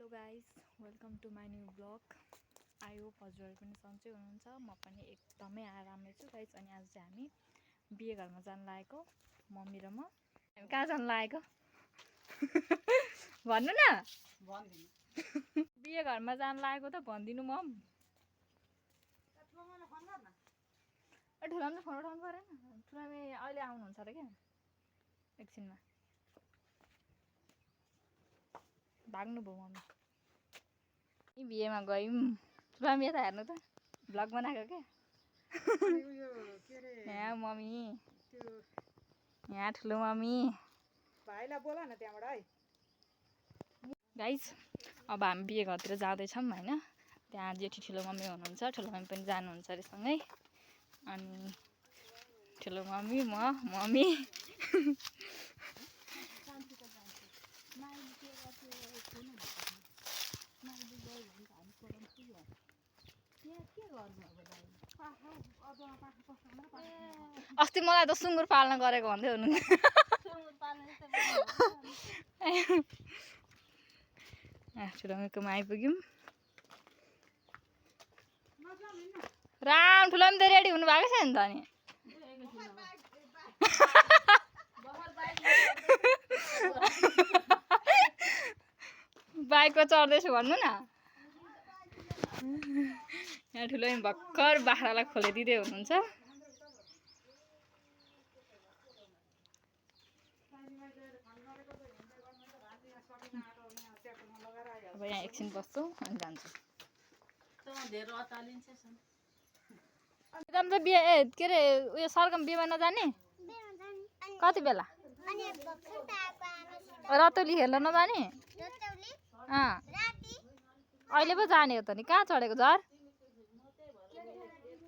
Guys, welcome to my new blog. I hope हजुरहरू पनि सन्चै हुनुहुन्छ। म पनि एकदमै आरामै छु गाइस। अनि आज चाहिँ हामी बिहे घरमा जान लागेको, मम्मी र म। हामी कहाँ जान लागेको भन्नु न। बिहे घरमा जान लागेको त भनिदिनु मम। ठुलामा चाहिँ फोन उठाउनु परेन। ठुलामे अहिले आउनुहुन्छ अरे क्या, एकछिनमा भाग्नु भयो मम्मी। बिहेमा गयौँ, ठुलामी यता हेर्नु त, भ्लग बनाएको क्या। यहाँ मम्मी, यहाँ ठुलो मम्मी। भाइलाई बोला न त्यहाँबाट है गाइस। अब हामी बिहे घरतिर जाँदैछौँ होइन। त्यहाँ जेठी ठुलो मम्मी हुनुहुन्छ, ठुलो मम्मी पनि जानुहुन्छ अरे सँगै। अनि ठुलो मम्मी, मम्मी अस्ति मलाई त सुँगुर पाल्न गरेको भन्दै हुनु। ठुलो मम्मीकोमा आइपुग्यौँ। राम, ठुलो मम्मी त रेडी हुनु भएको छैन त। अनि बाइकमा चढ्दैछु भन्नु न। यहाँ ठुलो मम्मी भर्खर बाख्रालाई खोलिदिँदै हुनुहुन्छ। अब यहाँ एकछिन बस्छु अनि जान्छु। बिहे के अरे उयो सरगम बिहेमा नजाने? कति बेला? रतौली हेर्न नजाने? अहिले पो जाने हो त नि। कहाँ चढेको झर?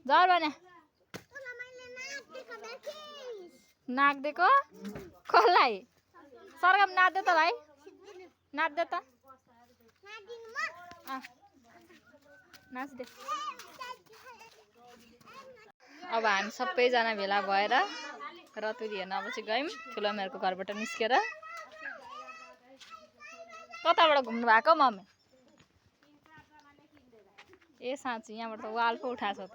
झर भने नाच्दिएको कसलाई? सरगम नाच्दे त भाइ, नाच्दे त। नाच्दे। अब हामी सबैजना भेला भएर रतुली हेर्न अब चाहिँ गयौँ। ठुलो मम्मीहरूको घरबाट निस्केर कताबाट घुम्नु भएको मम्मी? ए साँच्ची, यहाँबाट त वाल पो उठाएको छ त।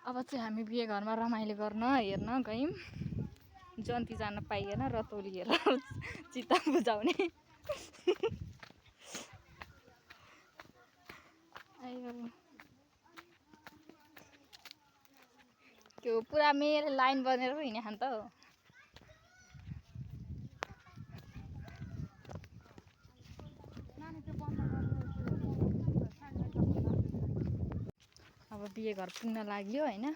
अब चाहिँ हामी बिहे घरमा रमाइलो गर्न हेर्न गयौँ। जन्ती जान पाइएन, रतौली हेरेर चित्त बुझाउने। त्यो पुरा मेरो लाइन बनेर हिँड्ने खान त हो। अब बिहे घर पुग्न लाग्यो होइन।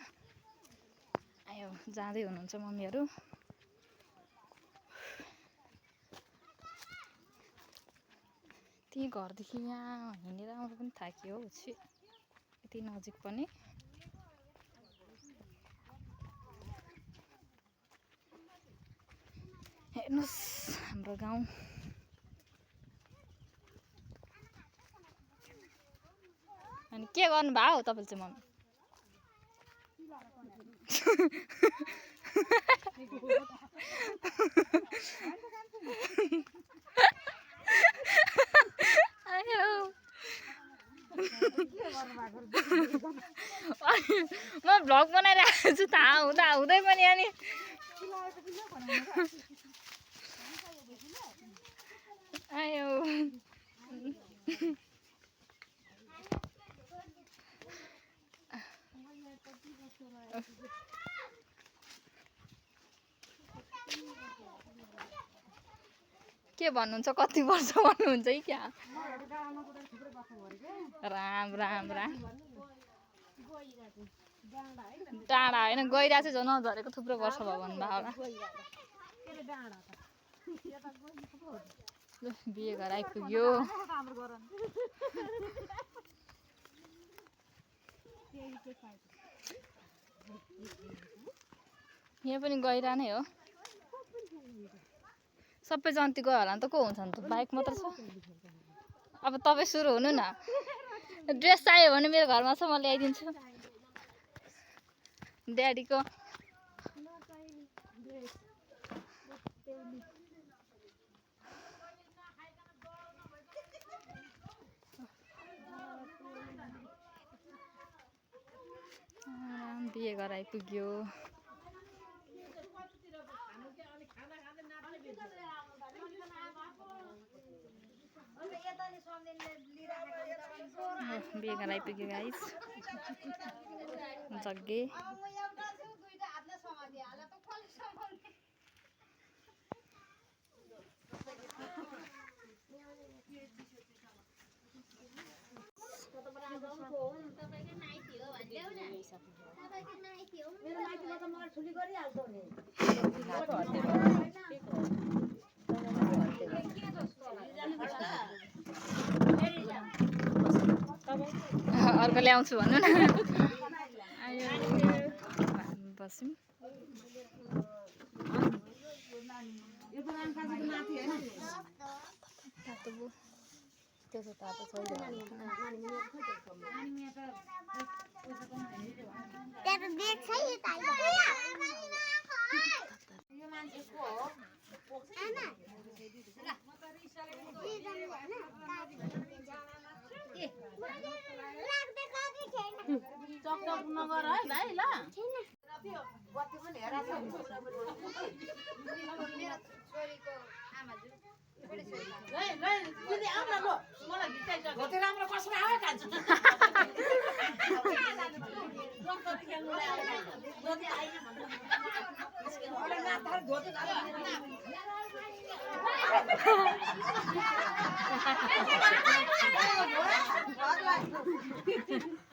आयो जाँदै हुनुहुन्छ मम्मीहरू। त्यही घरदेखि यहाँ हिँडेर आउनु पनि थाक्यो हौ। यति नजिक पनि। हेर्नुहोस् हाम्रो गाउँ। अनि के गर्नु भयो तपाईँले चाहिँ मम्मी? म भ्लग बनाइरहेको छु थाहा हुँदा हुँदै पनि। अनि आयो के भन्नुहुन्छ? कति वर्ष भन्नुहुन्छ कि क्या? राम राम राम। डाँडा होइन, गइरहेको चाहिँ झन् नझरेको थुप्रो वर्ष भयो भन्नुभयो होला। बिहे घर आइपुग्यो। यहाँ पनि गइरहने हो। सबै जन्ती गयो होला नि त। को हुन्छ नि त? बाइक मात्र छ। अब तपाईँ सुरु हुनु न। ड्रेस चाहियो भने मेरो घरमा छ, म ल्याइदिन्छु। ड्याडीको बिहे घर आइपुग्यो। बिहे घर आइपुग्यो गाइस। जग्गे अर्को ल्याउँछु भन्नु न। आयो बस्यौँ। चकचक नगर है भाइ ल